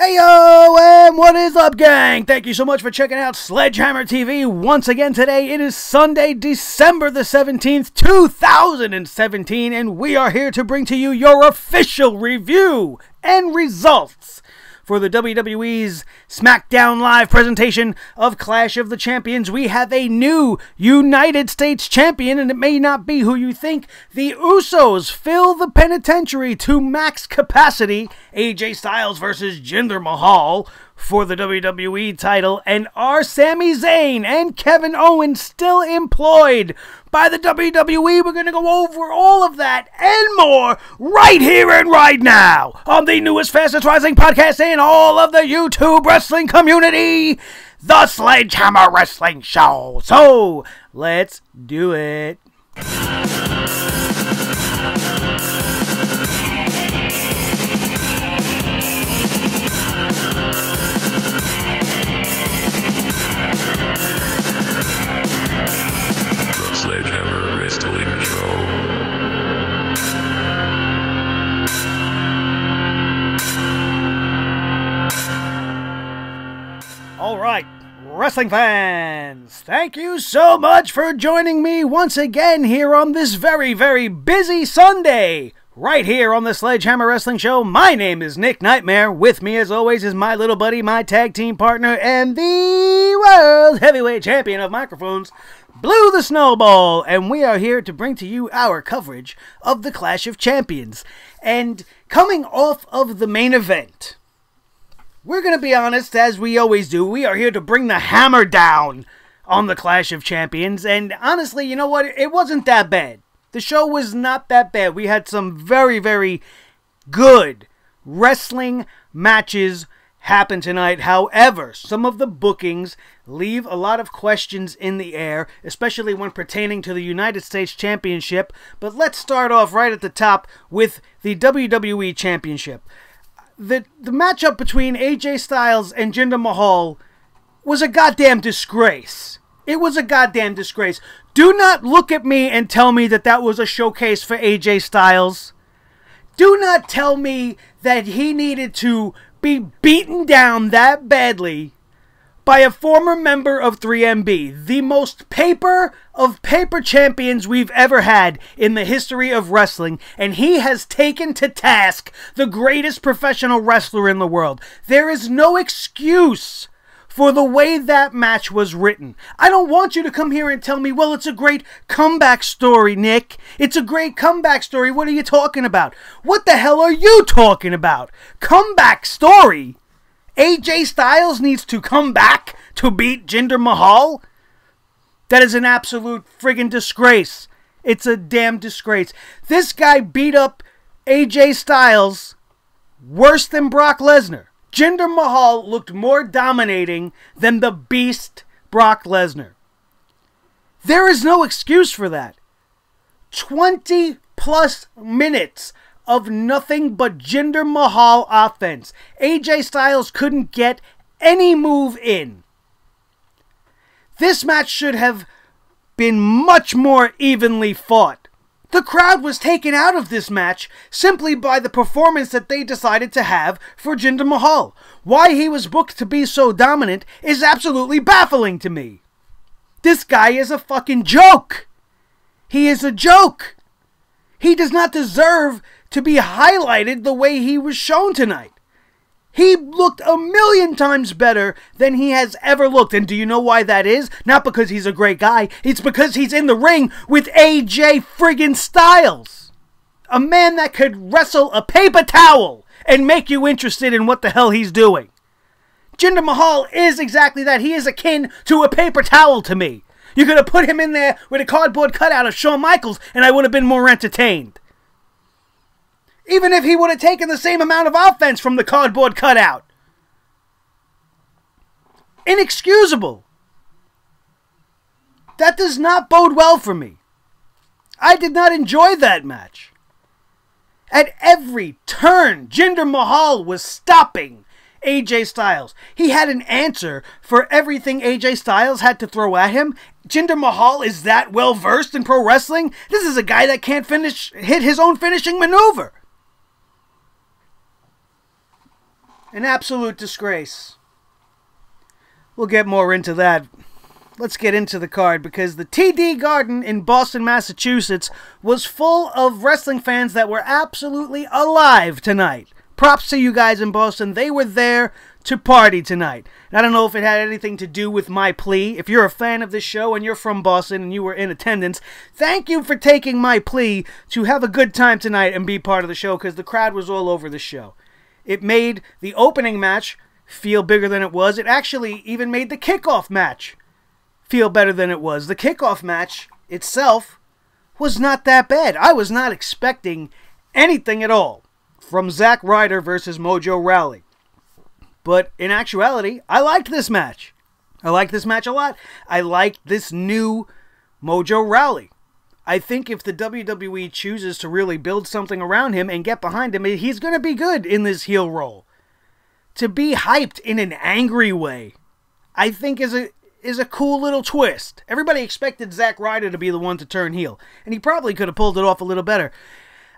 Hey yo, and what is up, gang? Thank you so much for checking out Sledgehammer TV once again today. It is Sunday, December the 17th, 2017, and we are here to bring to you your official review and results for the WWE's SmackDown Live presentation of Clash of the Champions. We have a new United States champion, and it may not be who you think. The Usos fill the penitentiary to max capacity. AJ Styles versus Jinder Mahal for the WWE title, and are Sami Zayn and Kevin Owens still employed by the WWE? We're going to go over all of that and more right here and right now on the newest, fastest rising podcast in all of the YouTube wrestling community, the Sledgehammer Wrestling Show. So, let's do it. Sledgehammer Wrestling Show. All right, wrestling fans, thank you so much for joining me once again here on this very, very busy Sunday, right here on the Sledgehammer Wrestling Show. My name is Nick Nightmare. With me, as always, is my little buddy, my tag team partner, and the World Heavyweight Champion of microphones, Blue the Snowball, and we are here to bring to you our coverage of the Clash of Champions. And coming off of the main event, we're going to be honest, as we always do. We are here to bring the hammer down on the Clash of Champions, and honestly, you know what? It wasn't that bad. The show was not that bad. We had some very, very good wrestling matches happen tonight. However, some of the bookings leave a lot of questions in the air, especially when pertaining to the United States Championship. But let's start off right at the top with the WWE Championship. The matchup between AJ Styles and Jinder Mahal was a goddamn disgrace. It was a goddamn disgrace. Do not look at me and tell me that that was a showcase for AJ Styles. Do not tell me that he needed to be beaten down that badly by a former member of 3MB, the most paper of paper champions we've ever had in the history of wrestling, and he has taken to task the greatest professional wrestler in the world. There is no excuse for the way that match was written. I don't want you to come here and tell me, well, it's a great comeback story, Nick. It's a great comeback story. What are you talking about? What the hell are you talking about? Comeback story? AJ Styles needs to come back to beat Jinder Mahal? That is an absolute friggin' disgrace. It's a damn disgrace. This guy beat up AJ Styles worse than Brock Lesnar. Jinder Mahal looked more dominating than the beast Brock Lesnar. There is no excuse for that. 20 plus minutes of nothing but Jinder Mahal offense. AJ Styles couldn't get any move in. This match should have been much more evenly fought. The crowd was taken out of this match simply by the performance that they decided to have for Jinder Mahal. Why he was booked to be so dominant is absolutely baffling to me. This guy is a fucking joke. He is a joke. He does not deserve to be highlighted the way he was shown tonight. He looked a million times better than he has ever looked. And do you know why that is? Not because he's a great guy. It's because he's in the ring with AJ friggin' Styles. A man that could wrestle a paper towel and make you interested in what the hell he's doing. Jinder Mahal is exactly that. He is akin to a paper towel to me. You could have put him in there with a cardboard cutout of Shawn Michaels and I would have been more entertained. Even if he would have taken the same amount of offense from the cardboard cutout. Inexcusable. That does not bode well for me. I did not enjoy that match. At every turn, Jinder Mahal was stopping AJ Styles. He had an answer for everything AJ Styles had to throw at him. Jinder Mahal is that well versed in pro wrestling. This is a guy that can't hit his own finishing maneuver. An absolute disgrace. We'll get more into that. Let's get into the card, because the TD Garden in Boston, Massachusetts was full of wrestling fans that were absolutely alive tonight. Props to you guys in Boston. They were there to party tonight. And I don't know if it had anything to do with my plea. If you're a fan of this show and you're from Boston and you were in attendance, thank you for taking my plea to have a good time tonight and be part of the show, because the crowd was all over the show. It made the opening match feel bigger than it was. It actually even made the kickoff match feel better than it was. The kickoff match itself was not that bad. I was not expecting anything at all from Zack Ryder versus Mojo Rawley. But in actuality, I liked this match. I liked this match a lot. I liked this new Mojo Rawley. I think if the WWE chooses to really build something around him and get behind him, he's going to be good in this heel role. To be hyped in an angry way, I think is a cool little twist. Everybody expected Zack Ryder to be the one to turn heel, and he probably could have pulled it off a little better.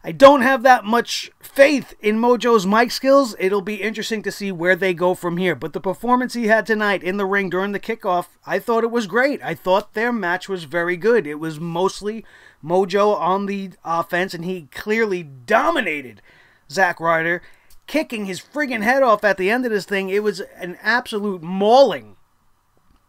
I don't have that much faith in Mojo's mic skills. It'll be interesting to see where they go from here. But the performance he had tonight in the ring during the kickoff, I thought it was great. I thought their match was very good. It was mostly Mojo on the offense, and he clearly dominated Zack Ryder, kicking his friggin' head off at the end of this thing. It was an absolute mauling.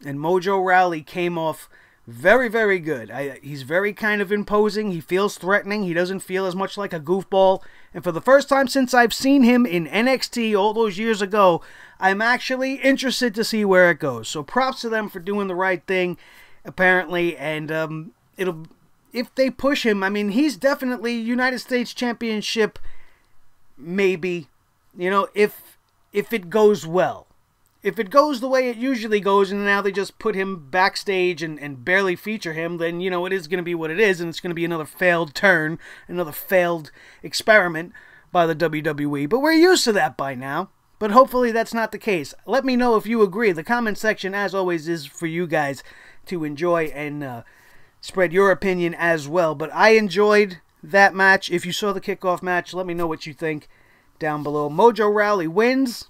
And Mojo Rawley came off very, very good. He's very kind of imposing. He feels threatening. He doesn't feel as much like a goofball. And for the first time since I've seen him in NXT all those years ago, I'm actually interested to see where it goes. So props to them for doing the right thing, apparently. And if they push him, I mean, he's definitely United States Championship, maybe. You know, if it goes well. If it goes the way it usually goes, and now they just put him backstage and barely feature him, then, you know, it is going to be what it is, and it's going to be another failed turn, another failed experiment by the WWE. But we're used to that by now. But hopefully that's not the case. Let me know if you agree. The comment section, as always, is for you guys to enjoy and spread your opinion as well. But I enjoyed that match. If you saw the kickoff match, let me know what you think down below. Mojo Rawley wins.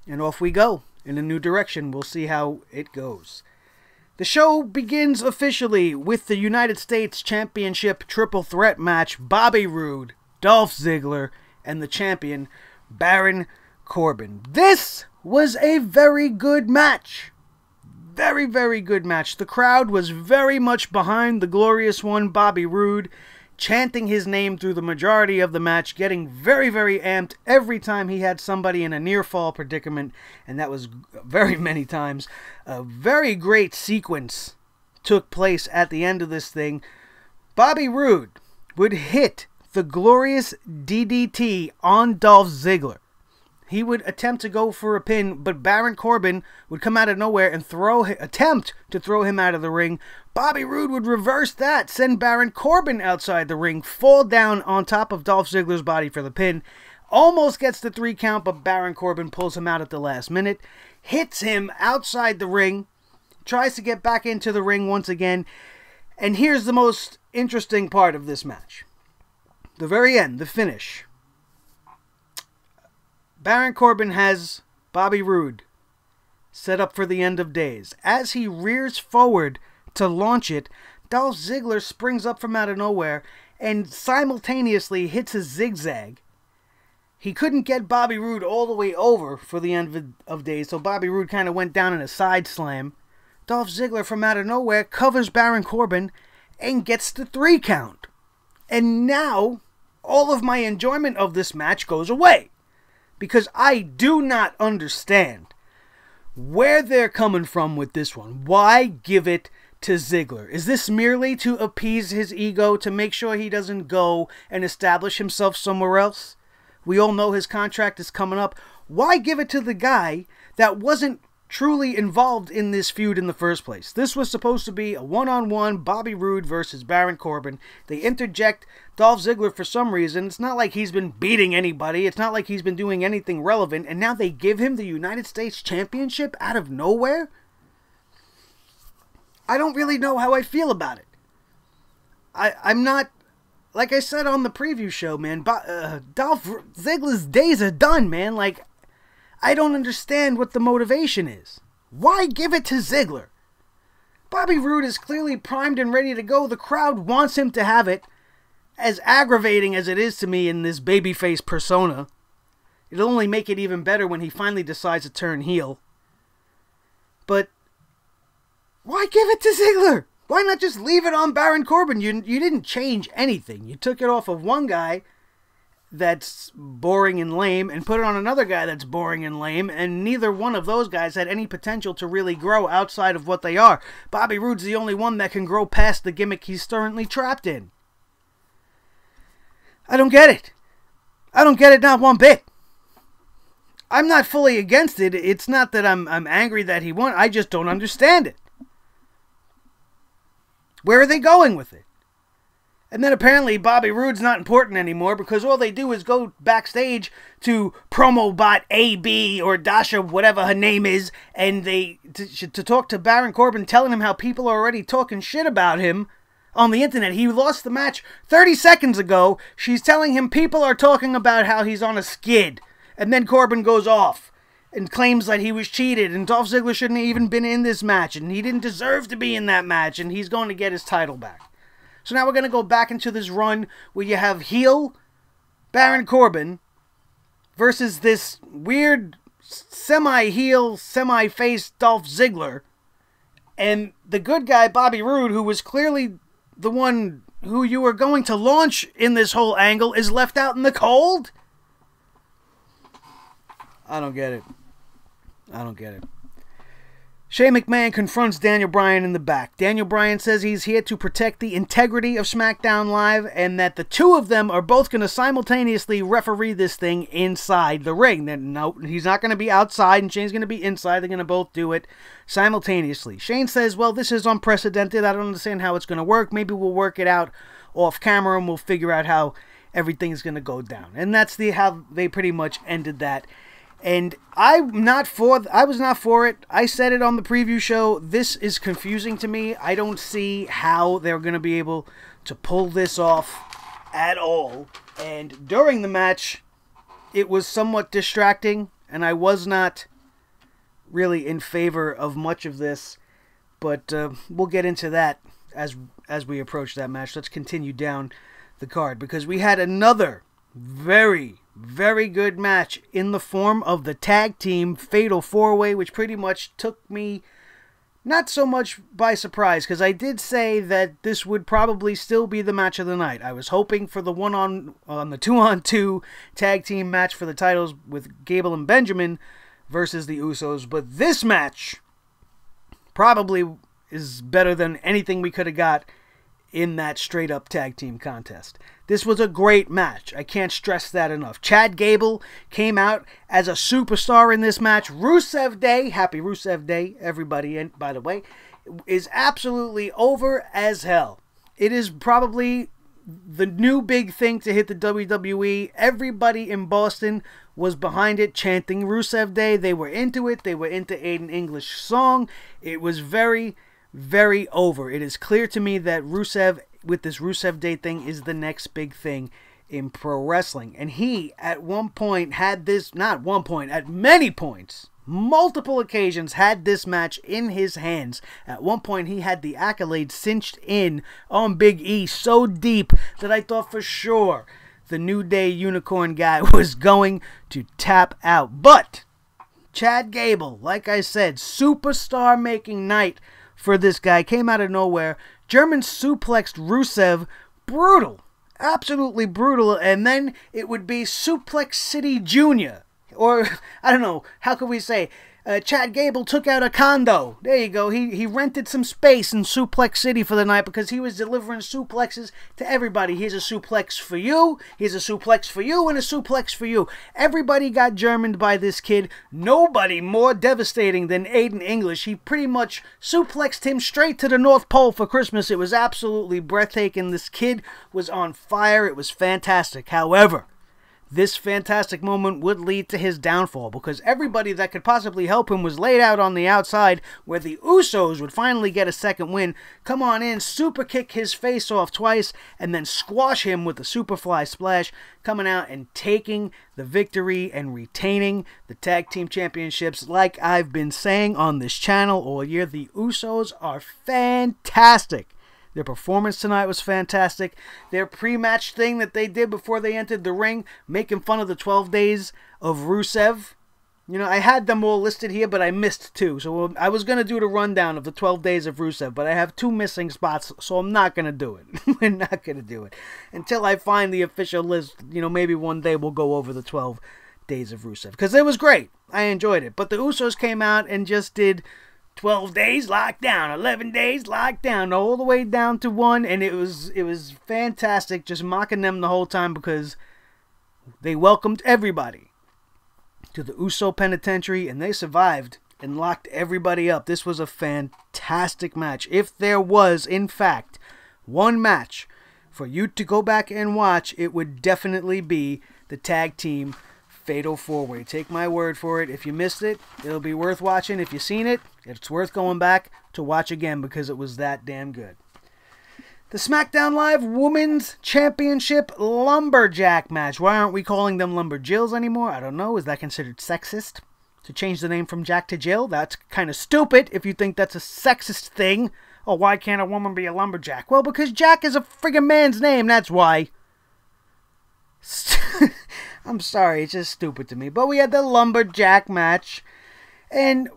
And off we go in a new direction. We'll see how it goes. The show begins officially with the United States Championship Triple Threat match. Bobby Roode, Dolph Ziggler, and the champion, Baron Corbin. This was a very good match. Very, very good match. The crowd was very much behind the glorious one, Bobby Roode, chanting his name through the majority of the match, getting very, very amped every time he had somebody in a near-fall predicament, and that was very many times. A very great sequence took place at the end of this thing. Bobby Roode would hit the glorious DDT on Dolph Ziggler. He would attempt to go for a pin, but Baron Corbin would come out of nowhere and attempt to throw him out of the ring. Bobby Roode would reverse that, send Baron Corbin outside the ring, fall down on top of Dolph Ziggler's body for the pin. Almost gets the 3 count, but Baron Corbin pulls him out at the last minute. Hits him outside the ring. Tries to get back into the ring once again. And here's the most interesting part of this match. The very end, the finish. Baron Corbin has Bobby Roode set up for the end of days. As he rears forward to launch it, Dolph Ziggler springs up from out of nowhere and simultaneously hits a zigzag. He couldn't get Bobby Roode all the way over for the end of days, so Bobby Roode kind of went down in a side slam. Dolph Ziggler from out of nowhere covers Baron Corbin and gets the 3 count. And now, all of my enjoyment of this match goes away. Because I do not understand where they're coming from with this one. Why give it to Ziggler? Is this merely to appease his ego, to make sure he doesn't go and establish himself somewhere else? We all know his contract is coming up. Why give it to the guy that wasn't truly involved in this feud in the first place? This was supposed to be a one-on-one Bobby Roode versus Baron Corbin. They interject Dolph Ziggler for some reason. It's not like he's been beating anybody. It's not like he's been doing anything relevant. And now they give him the United States Championship out of nowhere? I don't really know how I feel about it. I'm not... Like I said on the preview show, man, Dolph Ziggler's days are done, man. Like, I don't understand what the motivation is. Why give it to Ziggler? Bobby Roode is clearly primed and ready to go. The crowd wants him to have it. As aggravating as it is to me in this babyface persona, it'll only make it even better when he finally decides to turn heel. But why give it to Ziggler? Why not just leave it on Baron Corbin? You didn't change anything. You took it off of one guy that's boring and lame and put it on another guy that's boring and lame, and neither one of those guys had any potential to really grow outside of what they are. Bobby Roode's the only one that can grow past the gimmick he's currently trapped in. I don't get it. I don't get it, not one bit. I'm not fully against it. It's not that I'm angry that he won. I just don't understand it. Where are they going with it? And then apparently Bobby Roode's not important anymore because all they do is go backstage to promo bot AB or Dasha, whatever her name is, and to talk to Baron Corbin, telling him how people are already talking shit about him on the internet. He lost the match 30 seconds ago. She's telling him people are talking about how he's on a skid. And then Corbin goes off and claims that he was cheated and Dolph Ziggler shouldn't have even been in this match and he didn't deserve to be in that match and he's going to get his title back. So now we're going to go back into this run where you have heel Baron Corbin versus this weird semi-heel, semi-face Dolph Ziggler. And the good guy, Bobby Roode, who was clearly the one who you were going to launch in this whole angle, is left out in the cold? I don't get it. I don't get it. Shane McMahon confronts Daniel Bryan in the back. Daniel Bryan says he's here to protect the integrity of SmackDown Live and that the two of them are both going to simultaneously referee this thing inside the ring. No, he's not going to be outside and Shane's going to be inside. They're going to both do it simultaneously. Shane says, well, this is unprecedented. I don't understand how it's going to work. Maybe we'll work it out off camera and we'll figure out how everything's going to go down. And that's how they pretty much ended that. And I was not for it. I said it on the preview show. This is confusing to me. I don't see how they're going to be able to pull this off at all. And during the match, it was somewhat distracting, and I was not really in favor of much of this. But we'll get into that as we approach that match. Let's continue down the card, because we had another very good match in the form of the tag team Fatal 4-Way, which pretty much took me not so much by surprise, because I did say that this would probably still be the match of the night. I was hoping for the the 2-on-2 tag team match for the titles with Gable and Benjamin versus the Usos, but this match probably is better than anything we could have got in that straight-up tag team contest. This was a great match. I can't stress that enough. Chad Gable came out as a superstar in this match. Rusev Day, happy Rusev Day, everybody, and by the way, is absolutely over as hell. It is probably the new big thing to hit the WWE. Everybody in Boston was behind it, chanting Rusev Day. They were into it. They were into Aiden English's song. It was very over. It is clear to me that Rusev, with this Rusev Day thing, is the next big thing in pro wrestling. And he, at one point, had this, not one point, at many points, multiple occasions, had this match in his hands. At one point, he had the accolades cinched in on Big E so deep that I thought for sure the New Day Unicorn guy was going to tap out. But Chad Gable, like I said, superstar making night for this guy, came out of nowhere, German suplexed Rusev, brutal, absolutely brutal, and then it would be Suplex City Jr., or, I don't know, how could we say, Chad Gable took out a condo. There you go. He rented some space in Suplex City for the night because he was delivering suplexes to everybody. Here's a suplex for you. Here's a suplex for you and a suplex for you. Everybody got Germaned by this kid. Nobody more devastating than Aiden English. He pretty much suplexed him straight to the North Pole for Christmas. It was absolutely breathtaking. This kid was on fire. It was fantastic. However, this fantastic moment would lead to his downfall, because everybody that could possibly help him was laid out on the outside, where the Usos would finally get a second win, come on in, super kick his face off twice, and then squash him with the Superfly Splash, coming out and taking the victory and retaining the Tag Team Championships. Like I've been saying on this channel all year, the Usos are fantastic. Their performance tonight was fantastic. Their pre-match thing that they did before they entered the ring, making fun of the 12 days of Rusev. You know, I had them all listed here, but I missed 2. So I was going to do the rundown of the 12 days of Rusev, but I have 2 missing spots, so I'm not going to do it. We're not going to do it. Until I find the official list, you know, maybe one day we'll go over the 12 days of Rusev. Because it was great. I enjoyed it. But the Usos came out and just did 12 days lockdown, 11 days lockdown, all the way down to 1, and it was fantastic, just mocking them the whole time, because they welcomed everybody to the Uso Penitentiary, and they survived and locked everybody up. This was a fantastic match. If there was, in fact, one match for you to go back and watch, it would definitely be the Tag Team Fatal 4-Way. Take my word for it. If you missed it, it'll be worth watching. If you've seen it, it's worth going back to watch again, because it was that damn good. The SmackDown Live Women's Championship Lumberjack match. Why aren't we calling them Lumberjills anymore? I don't know. Is that considered sexist? To change the name from Jack to Jill? That's kind of stupid if you think that's a sexist thing. Oh, why can't a woman be a lumberjack? Well, because Jack is a friggin' man's name, that's why. I'm sorry, it's just stupid to me. But we had the Lumberjack match. And,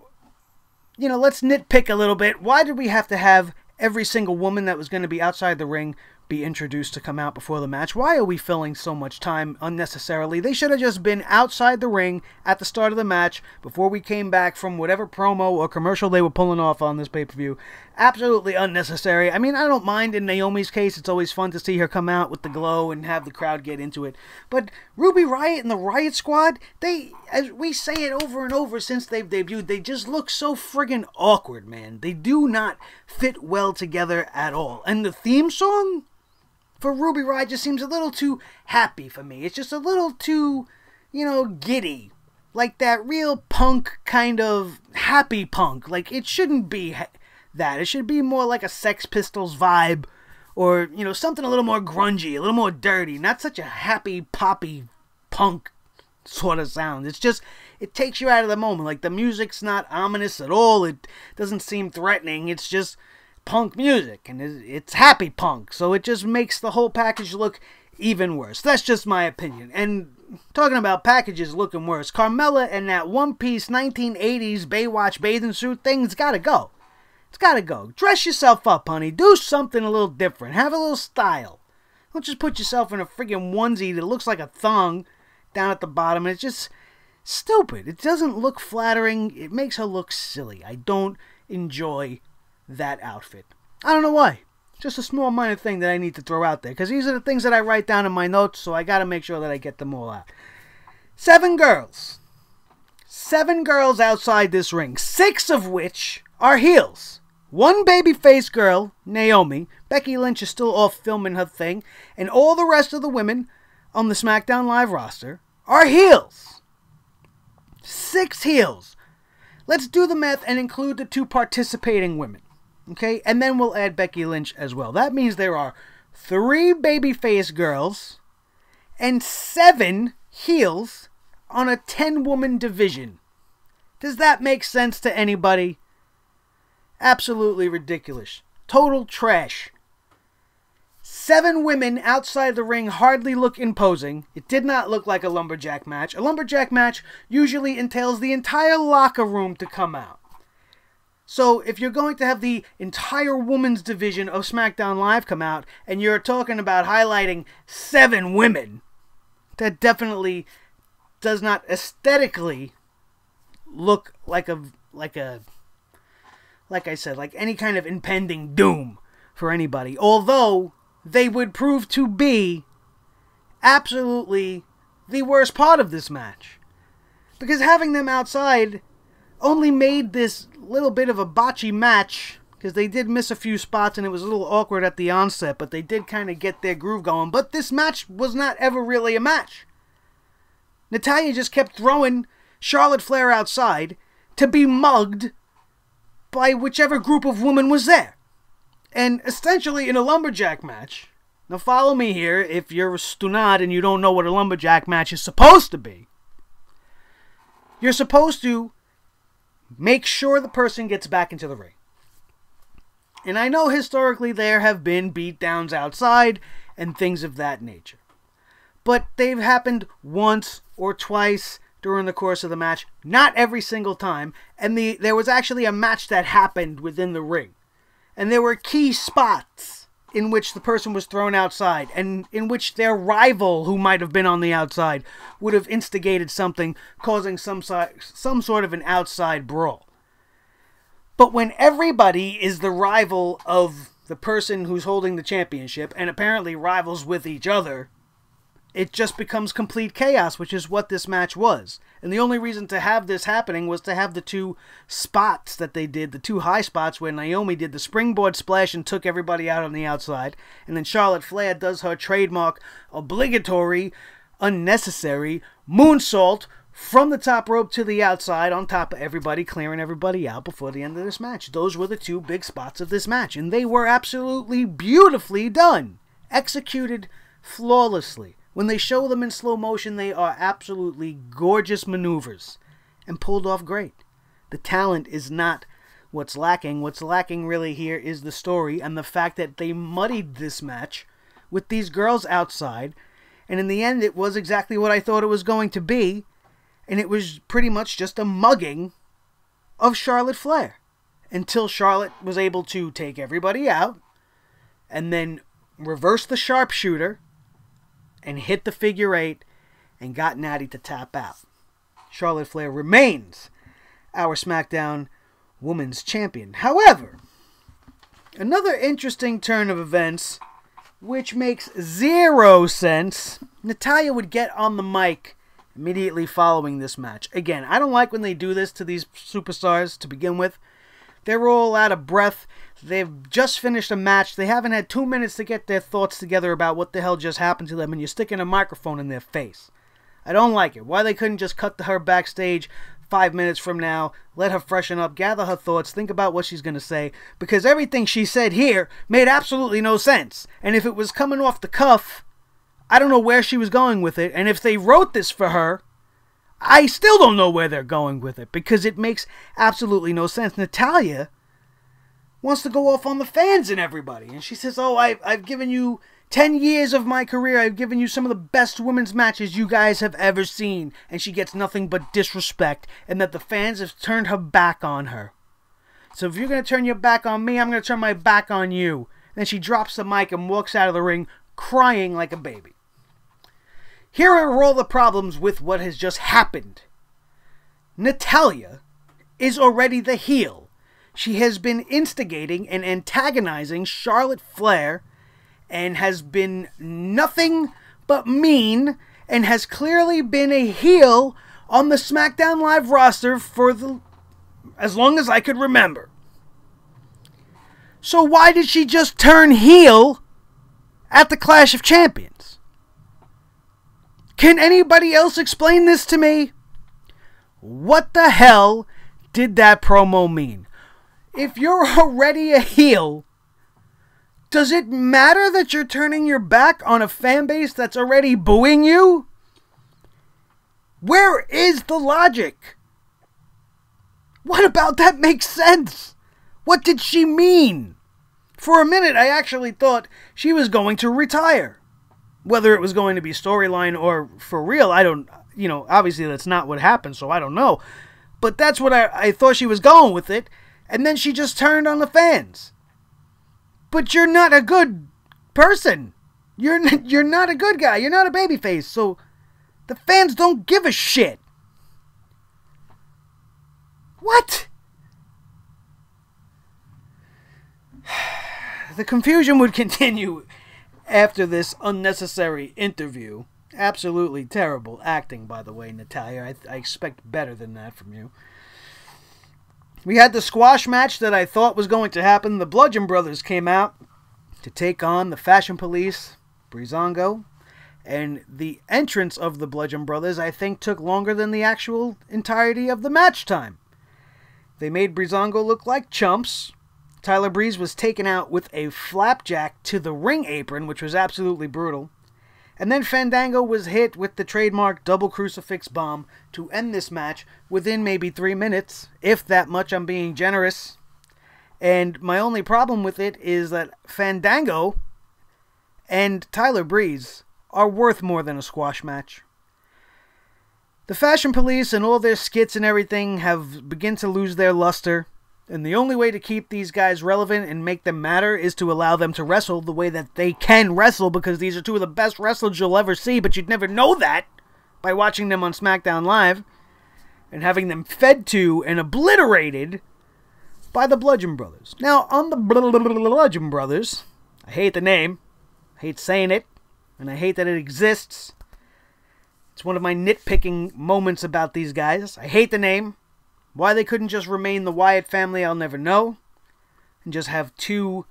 you know, let's nitpick a little bit. Why did we have to have every single woman that was going to be outside the ring be introduced to come out before the match? Why are we filling so much time unnecessarily? They should have just been outside the ring at the start of the match before we came back from whatever promo or commercial they were pulling off on this pay-per-view. Absolutely unnecessary. I mean, I don't mind in Naomi's case. It's always fun to see her come out with the glow and have the crowd get into it. But Ruby Riott and the Riott Squad, they, as we say it over and over since they've debuted, they just look so friggin' awkward, man. They do not fit well together at all. And the theme song for Ruby Riott just seems a little too happy for me. It's just a little too, you know, giddy. Like that real punk kind of happy punk. Like, it shouldn't be that. It should be more like a Sex Pistols vibe. Or, you know, something a little more grungy, a little more dirty. Not such a happy, poppy punk sort of sound. It's just, it takes you out of the moment. Like, the music's not ominous at all. It doesn't seem threatening. It's just punk music, and it's happy punk, so it just makes the whole package look even worse. That's just my opinion. And talking about packages looking worse, Carmella and that one-piece 1980s Baywatch bathing suit thing's gotta go. It's gotta go. Dress yourself up, honey. Do something a little different. Have a little style. Don't just put yourself in a friggin' onesie that looks like a thong down at the bottom. It's just stupid. It doesn't look flattering. It makes her look silly. I don't enjoy that outfit. I don't know why. Just a small minor thing that I need to throw out there, because these are the things that I write down in my notes, so I gotta make sure that I get them all out. 7 girls. 7 girls outside this ring, 6 of which are heels. 1 babyface girl, Naomi. Becky Lynch is still off filming her thing, and all the rest of the women on the SmackDown Live roster are heels. 6 heels. Let's do the math and include the 2 participating women. Okay, and then we'll add Becky Lynch as well. That means there are 3 babyface girls and 7 heels on a 10-woman division. Does that make sense to anybody? Absolutely ridiculous. Total trash. 7 women outside the ring hardly look imposing. It did not look like a lumberjack match. A lumberjack match usually entails the entire locker room to come out. So if you're going to have the entire women's division of SmackDown Live come out, and you're talking about highlighting 7 women, that definitely does not aesthetically look like like I said, like any kind of impending doom for anybody. Although they would prove to be absolutely the worst part of this match. Because having them outside only made this little bit of a botchy match, because they did miss a few spots and it was a little awkward at the onset, but they did kind of get their groove going. But this match was not ever really a match. Natalya just kept throwing Charlotte Flair outside to be mugged by whichever group of women was there. And essentially in a lumberjack match, now follow me here if you're a stunad and you don't know what a lumberjack match is supposed to be. You're supposed to make sure the person gets back into the ring. And I know historically there have been beatdowns outside and things of that nature. But they've happened once or twice during the course of the match, not every single time. And there was actually a match that happened within the ring. And there were key spots in which the person was thrown outside and in which their rival, who might have been on the outside, would have instigated something, causing some sort of an outside brawl. But when everybody is the rival of the person who's holding the championship, and apparently rivals with each other, it just becomes complete chaos, which is what this match was. And the only reason to have this happening was to have the two spots that they did, the two high spots where Naomi did the springboard splash and took everybody out on the outside, and then Charlotte Flair does her trademark, obligatory, unnecessary moonsault from the top rope to the outside on top of everybody, clearing everybody out before the end of this match. Those were the two big spots of this match, and they were absolutely beautifully done, executed flawlessly. When they show them in slow motion, they are absolutely gorgeous maneuvers and pulled off great. The talent is not what's lacking. What's lacking really here is the story and the fact that they muddied this match with these girls outside, and in the end it was exactly what I thought it was going to be, and it was pretty much just a mugging of Charlotte Flair until Charlotte was able to take everybody out and then reverse the sharpshooter and hit the figure eight and got Natty to tap out. Charlotte Flair remains our SmackDown Women's Champion. However, another interesting turn of events, which makes zero sense, Natalya would get on the mic immediately following this match. Again, I don't like when they do this to these superstars to begin with. They're all out of breath. They've just finished a match. They haven't had 2 minutes to get their thoughts together about what the hell just happened to them, and you're sticking a microphone in their face. I don't like it. Why they couldn't just cut to her backstage 5 minutes from now, let her freshen up, gather her thoughts, think about what she's going to say, because everything she said here made absolutely no sense. And if it was coming off the cuff, I don't know where she was going with it, and if they wrote this for her, I still don't know where they're going with it, because it makes absolutely no sense. Natalya wants to go off on the fans and everybody, and she says, oh, I've given you 10 years of my career, I've given you some of the best women's matches you guys have ever seen, and she gets nothing but disrespect, and that the fans have turned her back on her. So if you're going to turn your back on me, I'm going to turn my back on you. And then she drops the mic and walks out of the ring crying like a baby. Here are all the problems with what has just happened. Natalya is already the heel. She has been instigating and antagonizing Charlotte Flair and has been nothing but mean and has clearly been a heel on the SmackDown Live roster for as long as I could remember. So why did she just turn heel at the Clash of Champions? Can anybody else explain this to me? What the hell did that promo mean? If you're already a heel, does it matter that you're turning your back on a fan base that's already booing you? Where is the logic? What about that makes sense? What did she mean? For a minute, I actually thought she was going to retire. Whether it was going to be storyline or for real, I don't, obviously that's not what happened, so I don't know. But that's what I thought she was going with it, and then she just turned on the fans. But you're not a good person. You're not a good guy. You're not a babyface, so the fans don't give a shit. What? The confusion would continue after this unnecessary interview. Absolutely terrible acting, by the way, Natalya. I expect better than that from you. We had the squash match that I thought was going to happen. The Bludgeon brothers came out to take on the Fashion Police, Breezango, And the entrance of the Bludgeon Brothers, I think, took longer than the actual entirety of the match time. They made Breezango look like chumps. Tyler Breeze was taken out with a flapjack to the ring apron, which was absolutely brutal. And then Fandango was hit with the trademark double crucifix bomb to end this match within maybe 3 minutes, if that much. I'm being generous. And my only problem with it is that Fandango and Tyler Breeze are worth more than a squash match. The Fashion Police and all their skits and everything have begun to lose their luster. And the only way to keep these guys relevant and make them matter is to allow them to wrestle the way that they can wrestle, because these are two of the best wrestlers you'll ever see, but you'd never know that by watching them on SmackDown Live and having them fed to and obliterated by the Bludgeon Brothers. Now, on the Bludgeon Brothers, I hate the name, I hate saying it, and I hate that it exists. It's one of my nitpicking moments about these guys. I hate the name. Why they couldn't just remain the Wyatt family, I'll never know. And just have two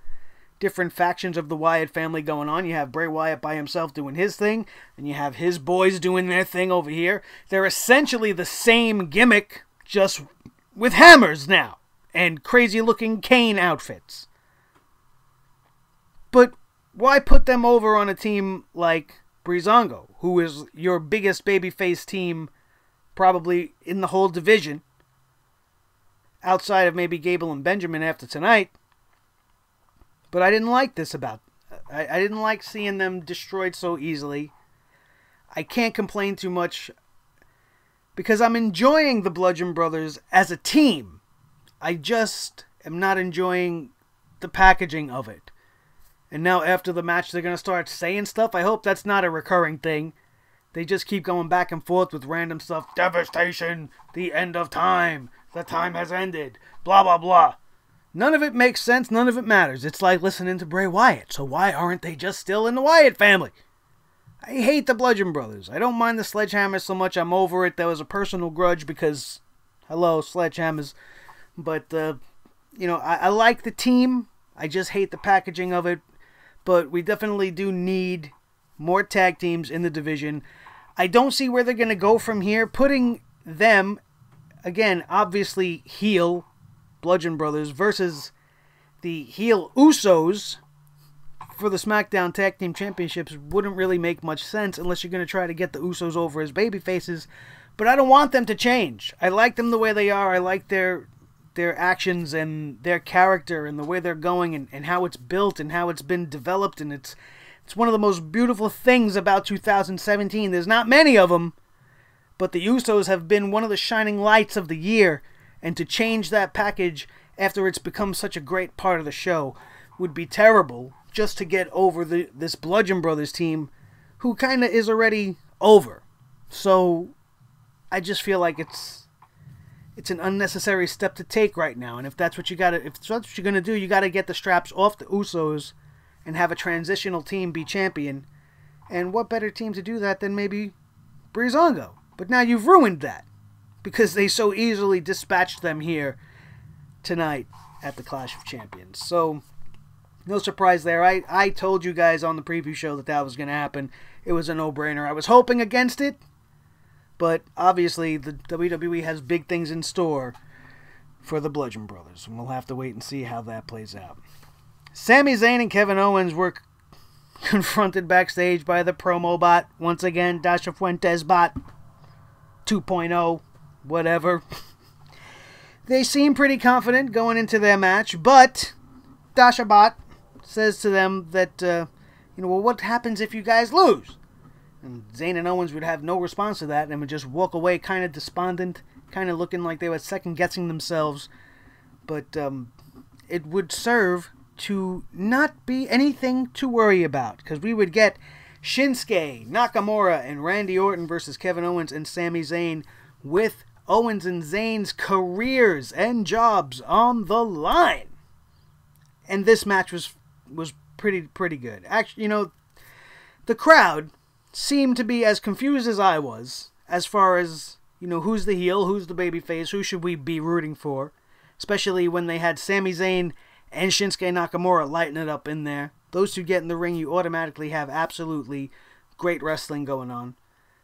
different factions of the Wyatt family going on. You have Bray Wyatt by himself doing his thing, and you have his boys doing their thing over here. They're essentially the same gimmick, just with hammers now, and crazy-looking cane outfits. But why put them over on a team like Breezango, who is your biggest babyface team probably in the whole division? Outside of maybe Gable and Benjamin after tonight. But I didn't like this about... I didn't like seeing them destroyed so easily. I can't complain too much because I'm enjoying the Bludgeon Brothers as a team. I just am not enjoying the packaging of it. And now after the match they're going to start saying stuff. I hope that's not a recurring thing. They just keep going back and forth with random stuff. Devastation! The end of time! The time has ended. Blah, blah, blah. None of it makes sense. None of it matters. It's like listening to Bray Wyatt. So why aren't they just still in the Wyatt family? I hate the Bludgeon Brothers. I don't mind the Sledgehammer so much. I'm over it. That was a personal grudge because, hello, Sledgehammers. But, you know, I like the team. I just hate the packaging of it. But we definitely do need more tag teams in the division. I don't see where they're going to go from here. Putting them... Again, obviously heel Bludgeon Brothers versus the heel Usos for the SmackDown Tag Team Championships wouldn't really make much sense unless you're going to try to get the Usos over as babyfaces. But I don't want them to change. I like them the way they are. I like their actions and their character and the way they're going and how it's built and how it's been developed. And it's one of the most beautiful things about 2017. There's not many of them. But the Usos have been one of the shining lights of the year, and to change that package after it's become such a great part of the show would be terrible, just to get over this Bludgeon Brothers team, who kind of is already over. So I just feel like it's an unnecessary step to take right now. And if that's what if that's what you're gonna do, you gotta get the straps off the Usos and have a transitional team be champion. And what better team to do that than maybe Breezango? But now you've ruined that, because they so easily dispatched them here tonight at the Clash of Champions. So, no surprise there. I told you guys on the preview show that was going to happen. It was a no-brainer. I was hoping against it, but obviously the WWE has big things in store for the Bludgeon Brothers, and we'll have to wait and see how that plays out. Sami Zayn and Kevin Owens were confronted backstage by the promo bot. Once again, Dasha Fuentes bot 2.0, whatever. They seem pretty confident going into their match, but Dasha Bot says to them that, well, what happens if you guys lose? And Zayn and Owens would have no response to that and would just walk away kind of despondent, kind of looking like they were second-guessing themselves. But it would serve to not be anything to worry about, because we would get Shinsuke Nakamura and Randy Orton versus Kevin Owens and Sami Zayn, with Owens and Zayn's careers and jobs on the line. And this match was pretty good. Actually, the crowd seemed to be as confused as I was as far as, who's the heel, who's the babyface, who should we be rooting for, especially when they had Sami Zayn and Shinsuke Nakamura lighting it up in there. Those two get in the ring, you automatically have absolutely great wrestling going on.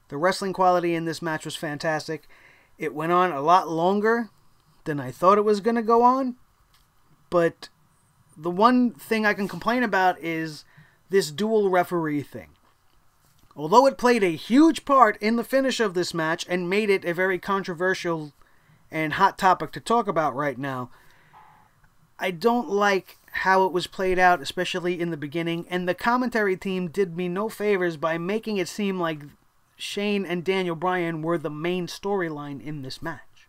The wrestling quality in this match was fantastic. It went on a lot longer than I thought it was going to go on. But the one thing I can complain about is this dual referee thing. Although it played a huge part in the finish of this match and made it a very controversial and hot topic to talk about right now, I don't like how it was played out, especially in the beginning, and the commentary team did me no favors by making it seem like Shane and Daniel Bryan were the main storyline in this match.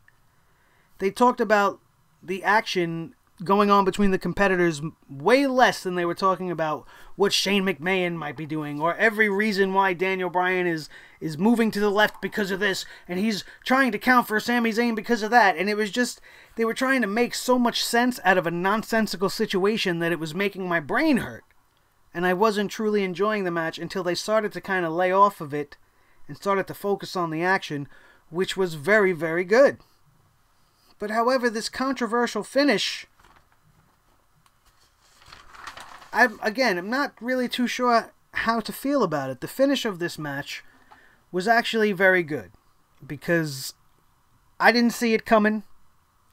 They talked about the action going on between the competitors way less than they were talking about what Shane McMahon might be doing, or every reason why Daniel Bryan is moving to the left because of this, and he's trying to count for Sami Zayn because of that. And it was just, they were trying to make so much sense out of a nonsensical situation that it was making my brain hurt. And I wasn't truly enjoying the match until they started to kind of lay off of it and started to focus on the action, which was very, very good. But however, this controversial finish, I'm not really too sure how to feel about it. The finish of this match was actually very good because I didn't see it coming.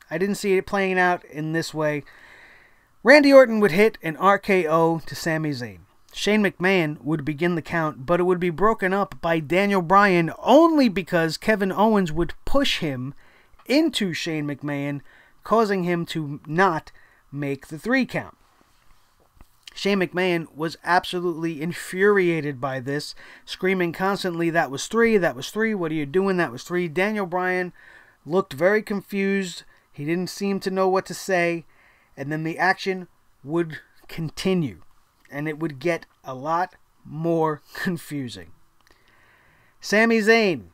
I didn't see it playing out in this way. Randy Orton would hit an RKO to Sami Zayn. Shane McMahon would begin the count, but it would be broken up by Daniel Bryan only because Kevin Owens would push him into Shane McMahon, causing him to not make the 3 count. Shane McMahon was absolutely infuriated by this, screaming constantly, "That was 3, that was 3, what are you doing, that was 3. Daniel Bryan looked very confused. He didn't seem to know what to say. And then the action would continue. And it would get a lot more confusing. Sami Zayn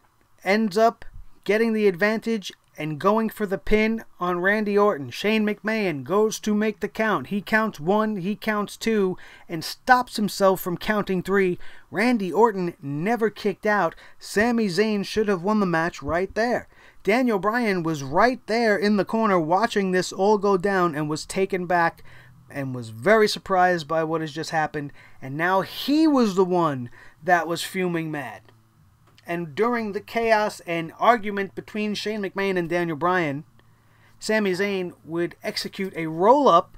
ends up getting the advantage and going for the pin on Randy Orton. Shane McMahon goes to make the count. He counts 1, he counts 2, and stops himself from counting 3. Randy Orton never kicked out. Sami Zayn should have won the match right there. Daniel Bryan was right there in the corner watching this all go down and was taken back and was very surprised by what has just happened. And now he was the one that was fuming mad. And during the chaos and argument between Shane McMahon and Daniel Bryan, Sami Zayn would execute a roll-up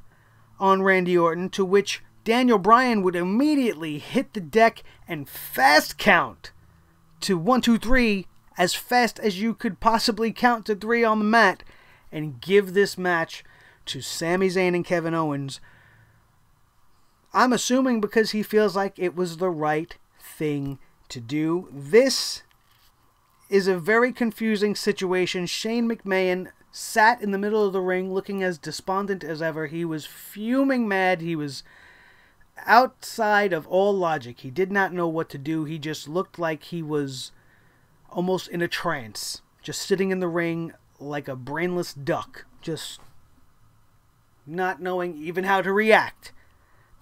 on Randy Orton, to which Daniel Bryan would immediately hit the deck and fast count to 1, 2, 3, as fast as you could possibly count to 3 on the mat, and give this match to Sami Zayn and Kevin Owens. I'm assuming because he feels like it was the right thing to do. This is a very confusing situation. Shane McMahon sat in the middle of the ring looking as despondent as ever. He was fuming mad. He was outside of all logic. He did not know what to do. He just looked like he was almost in a trance, just sitting in the ring like a brainless duck, just not knowing even how to react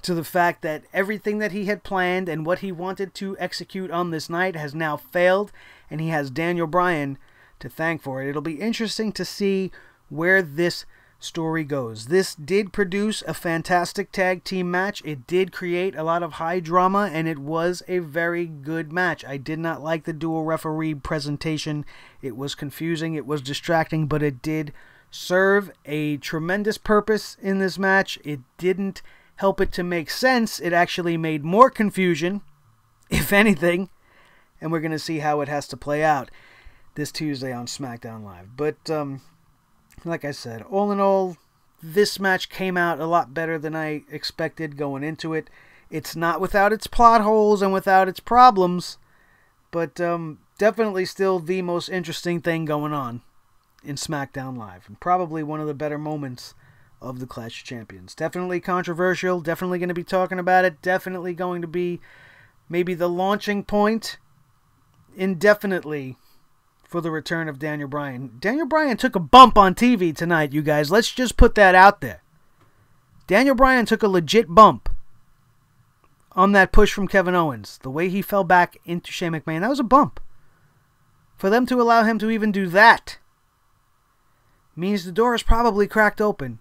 to the fact that everything that he had planned and what he wanted to execute on this night has now failed, and he has Daniel Bryan to thank for it. It'll be interesting to see where this story goes. This did produce a fantastic tag team match. It did create a lot of high drama, and it was a very good match. I did not like the dual referee presentation. It was confusing, it was distracting, but it did serve a tremendous purpose in this match. It didn't help it to make sense. It actually made more confusion, if anything, and we're going to see how it has to play out this Tuesday on SmackDown Live. But like I said, all in all, this match came out a lot better than I expected going into it. It's not without its plot holes and without its problems, but definitely still the most interesting thing going on in SmackDown Live, and probably one of the better moments of the Clash of Champions. Definitely controversial, definitely going to be talking about it, definitely going to be maybe the launching point indefinitely for the return of Daniel Bryan. Daniel Bryan took a bump on TV tonight, you guys. Let's just put that out there. Daniel Bryan took a legit bump on that push from Kevin Owens. The way he fell back into Shane McMahon, that was a bump. For them to allow him to even do that means the door is probably cracked open,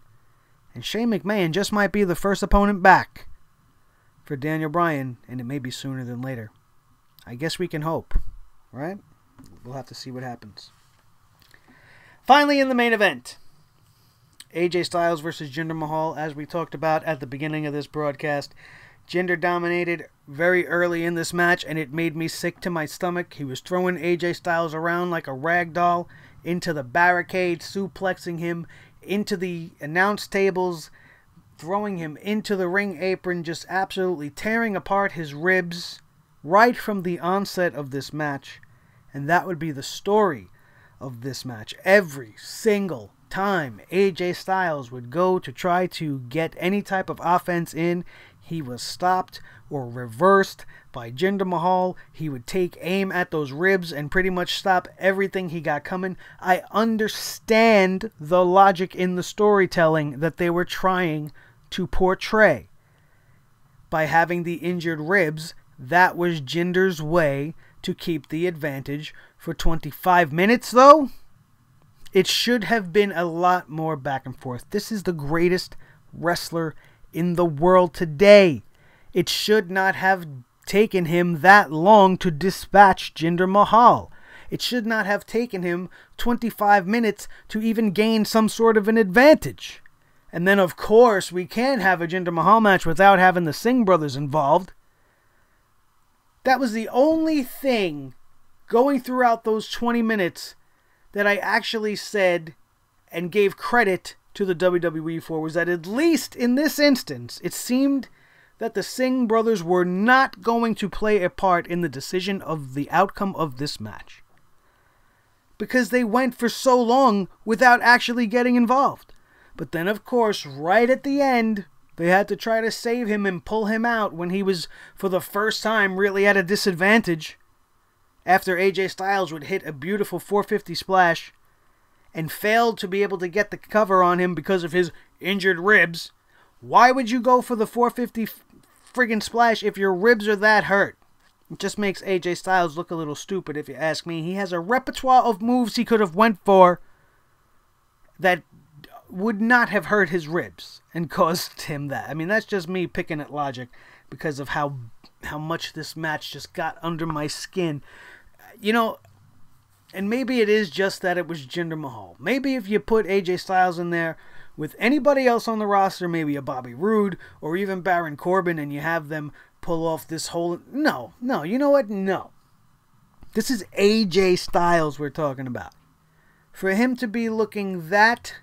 and Shane McMahon just might be the first opponent back for Daniel Bryan, and it may be sooner than later. I guess we can hope, right? We'll have to see what happens. Finally, in the main event, AJ Styles versus Jinder Mahal, as we talked about at the beginning of this broadcast. Jinder dominated very early in this match, and it made me sick to my stomach. He was throwing AJ Styles around like a rag doll into the barricade, suplexing him into the announce tables, throwing him into the ring apron, just absolutely tearing apart his ribs right from the onset of this match. And that would be the story of this match. Every single time AJ Styles would go to try to get any type of offense in, he was stopped or reversed by Jinder Mahal. He would take aim at those ribs and pretty much stop everything he got coming. I understand the logic in the storytelling that they were trying to portray. By having the injured ribs, that was Jinder's way to keep the advantage for 25 minutes, though. It should have been a lot more back and forth. This is the greatest wrestler in the world today. It should not have taken him that long to dispatch Jinder Mahal. It should not have taken him 25 minutes to even gain some sort of an advantage. And then, of course, we can't have a Jinder Mahal match without having the Singh brothers involved. That was the only thing going throughout those 20 minutes that I actually said and gave credit to the WWE for, was that at least in this instance, it seemed that the Singh brothers were not going to play a part in the decision of the outcome of this match. Because they went for so long without actually getting involved. But then, of course, right at the end, they had to try to save him and pull him out when he was, for the first time, really at a disadvantage. After AJ Styles would hit a beautiful 450 splash and failed to be able to get the cover on him because of his injured ribs. Why would you go for the 450 friggin' splash if your ribs are that hurt? It just makes AJ Styles look a little stupid if you ask me. He has a repertoire of moves he could have went for that would not have hurt his ribs and caused him that. I mean, that's just me picking at logic because of how much this match just got under my skin. You know, and maybe it is just that it was Jinder Mahal. Maybe if you put AJ Styles in there with anybody else on the roster, maybe a Bobby Roode or even Baron Corbin, and you have them pull off this whole... No, you know what? No. This is AJ Styles we're talking about. For him to be looking that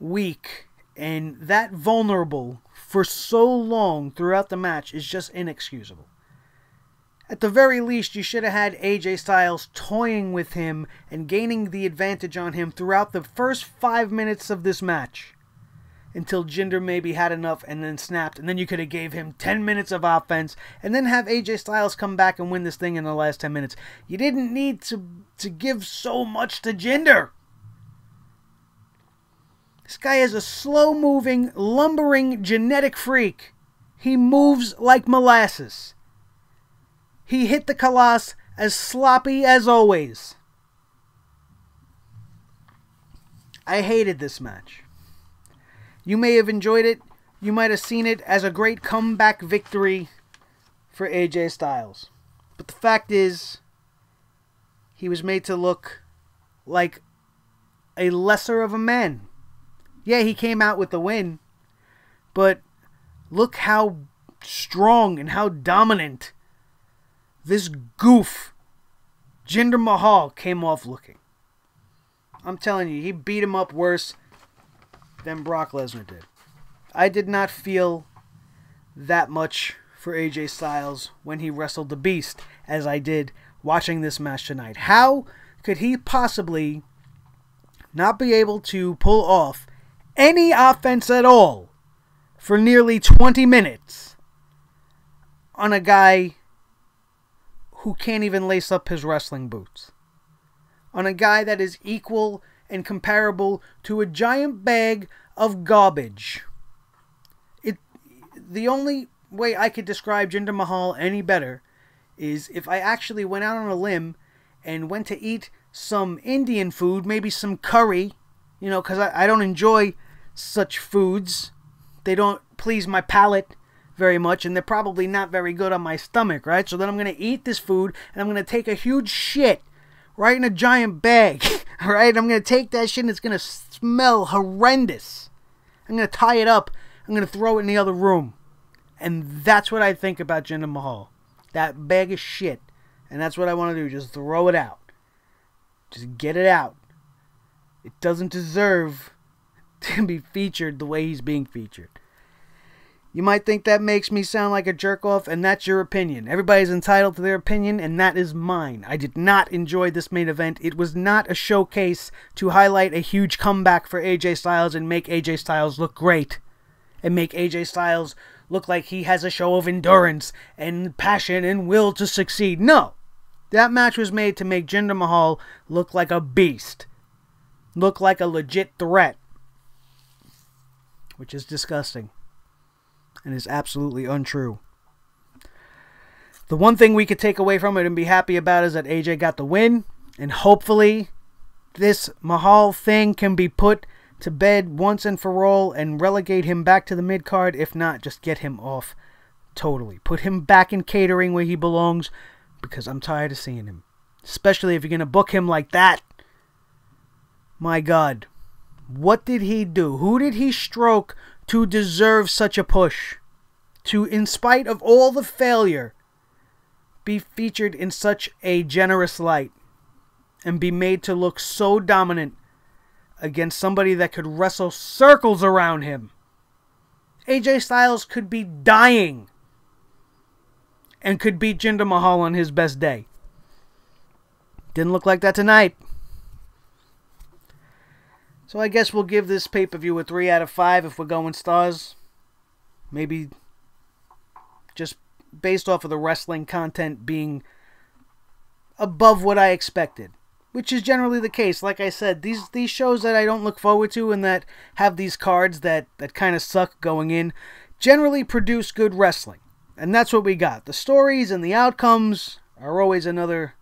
weak and that vulnerable for so long throughout the match is just inexcusable. At the very least, you should have had AJ Styles toying with him and gaining the advantage on him throughout the first 5 minutes of this match. Until Jinder maybe had enough and then snapped. And then you could have gave him 10 minutes of offense. And then have AJ Styles come back and win this thing in the last 10 minutes. You didn't need to give so much to Jinder. This guy is a slow-moving, lumbering, genetic freak. He moves like molasses. He hit the Colossus as sloppy as always. I hated this match. You may have enjoyed it. You might have seen it as a great comeback victory for AJ Styles. But the fact is, he was made to look like a lesser of a man. Yeah, he came out with the win. But look how strong and how dominant this goof, Jinder Mahal, came off looking. I'm telling you, he beat him up worse than Brock Lesnar did. I did not feel that much for AJ Styles when he wrestled the Beast as I did watching this match tonight. How could he possibly not be able to pull off any offense at all for nearly 20 minutes on a guy who can't even lace up his wrestling boots? On a guy that is equal and comparable to a giant bag of garbage. The only way I could describe Jinder Mahal any better is if I actually went out on a limb and went to eat some Indian food, maybe some curry, you know, because I don't enjoy such foods. They don't please my palate very much, and they're probably not very good on my stomach, right? So then I'm going to eat this food, and I'm going to take a huge shit right in a giant bag, all right? I'm going to take that shit, and it's going to smell horrendous. I'm going to tie it up. I'm going to throw it in the other room. And that's what I think about Jinder Mahal. That bag of shit. And that's what I want to do. Just throw it out. Just get it out. It doesn't deserve to be featured the way he's being featured. You might think that makes me sound like a jerk-off, and that's your opinion. Everybody's entitled to their opinion, and that is mine. I did not enjoy this main event. It was not a showcase to highlight a huge comeback for AJ Styles and make AJ Styles look great. And make AJ Styles look like he has a show of endurance and passion and will to succeed. No. That match was made to make Jinder Mahal look like a beast. Look like a legit threat. Which is disgusting. And is absolutely untrue. The one thing we could take away from it and be happy about is that AJ got the win. And hopefully this Mahal thing can be put to bed once and for all and relegate him back to the mid-card. If not, just get him off totally. Put him back in catering where he belongs, because I'm tired of seeing him. Especially if you're going to book him like that. My God. What did he do? Who did he stroke to deserve such a push? To, in spite of all the failure, be featured in such a generous light and be made to look so dominant against somebody that could wrestle circles around him. AJ Styles could be dying and could beat Jinder Mahal on his best day. Didn't look like that tonight. So I guess we'll give this pay-per-view a 3 out of 5 if we're going stars. Maybe just based off of the wrestling content being above what I expected. Which is generally the case. Like I said, these shows that I don't look forward to and that have these cards that kind of suck going in generally produce good wrestling. And that's what we got. The stories and the outcomes are always another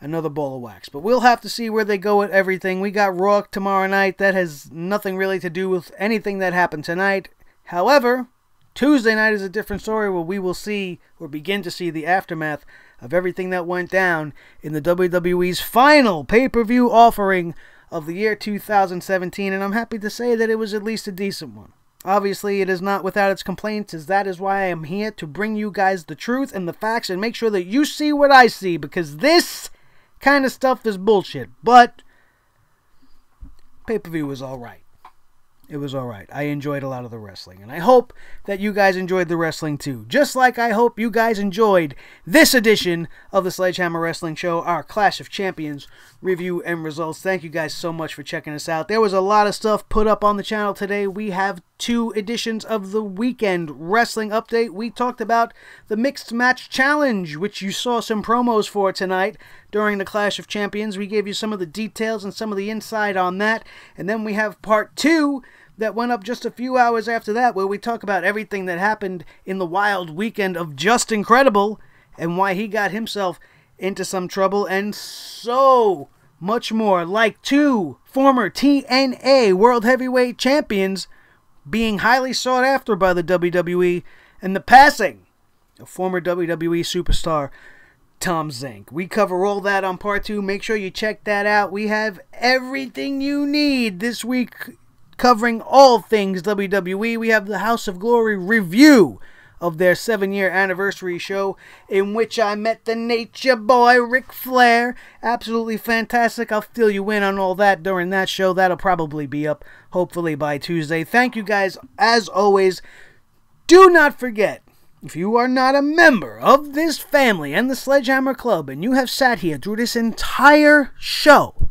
ball of wax. But we'll have to see where they go with everything. We got Raw tomorrow night. That has nothing really to do with anything that happened tonight. However, Tuesday night is a different story where we will see or begin to see the aftermath of everything that went down in the WWE's final pay-per-view offering of the year 2017. And I'm happy to say that it was at least a decent one. Obviously, it is not without its complaints, as that is why I am here to bring you guys the truth and the facts and make sure that you see what I see, because this kind of stuff is bullshit. But pay-per-view was alright. It was alright. I enjoyed a lot of the wrestling, and I hope that you guys enjoyed the wrestling too. Just like I hope you guys enjoyed this edition of the Sledgehammer Wrestling Show, our Clash of Champions review and results. Thank you guys so much for checking us out. There was a lot of stuff put up on the channel today. We have 2 editions of the Weekend Wrestling Update. We talked about the Mixed Match Challenge, which you saw some promos for tonight during the Clash of Champions. We gave you some of the details and some of the inside on that. And then we have part 2 that went up just a few hours after that, where we talk about everything that happened in the wild weekend of Just Incredible and why he got himself into some trouble and so much more, like 2 former TNA World Heavyweight Champions being highly sought after by the WWE, and the passing of former WWE superstar Tom Zenk. We cover all that on part 2. Make sure you check that out. We have everything you need this week covering all things WWE. We have the House of Glory review of their 7-year anniversary show, in which I met the Nature Boy, Ric Flair. Absolutely fantastic. I'll fill you in on all that during that show. That'll probably be up, hopefully, by Tuesday. Thank you guys, as always. Do not forget, if you are not a member of this family and the Sledgehammer Club, and you have sat here through this entire show,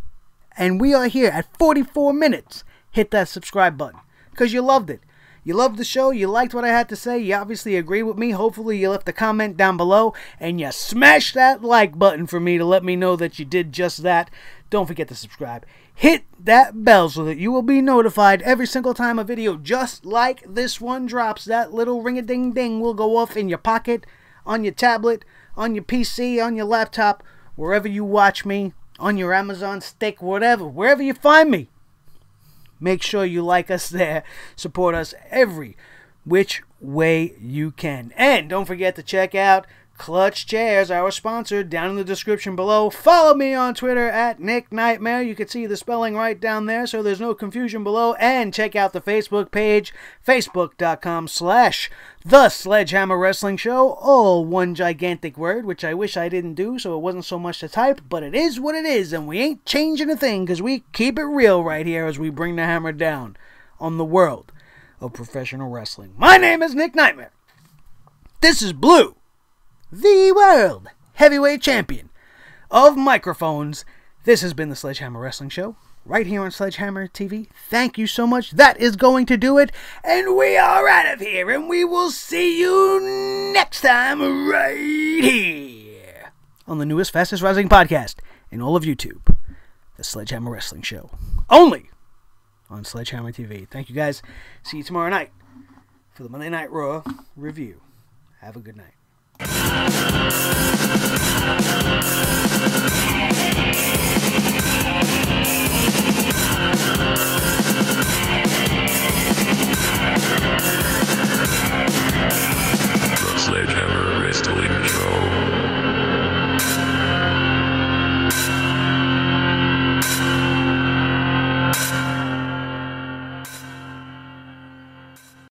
and we are here at 44 minutes, hit that subscribe button, because you loved it. You loved the show, you liked what I had to say, you obviously agree with me. Hopefully you left a comment down below, and you smash that like button for me to let me know that you did just that. Don't forget to subscribe. Hit that bell so that you will be notified every single time a video just like this one drops. That little ring-a-ding-ding will go off in your pocket, on your tablet, on your PC, on your laptop, wherever you watch me, on your Amazon stick, whatever, wherever you find me. Make sure you like us there. Support us every which way you can. And don't forget to check out Clutch Chairs, our sponsor, down in the description below. Follow me on Twitter at Nick Nightmare. You can see the spelling right down there, so there's no confusion below. And check out the Facebook page, facebook.com/The Sledgehammer Wrestling Show. All one gigantic word, which I wish I didn't do, so it wasn't so much to type. But it is what it is, and we ain't changing a thing, because we keep it real right here as we bring the hammer down on the world of professional wrestling. My name is Nick Nightmare. This is Blue, the World Heavyweight Champion of microphones. This has been the Sledgehammer Wrestling Show, right here on Sledgehammer TV. Thank you so much. That is going to do it, and we are out of here, and we will see you next time right here on the newest, fastest rising podcast in all of YouTube, the Sledgehammer Wrestling Show, only on Sledgehammer TV. Thank you, guys. See you tomorrow night for the Monday Night Raw review. Have a good night.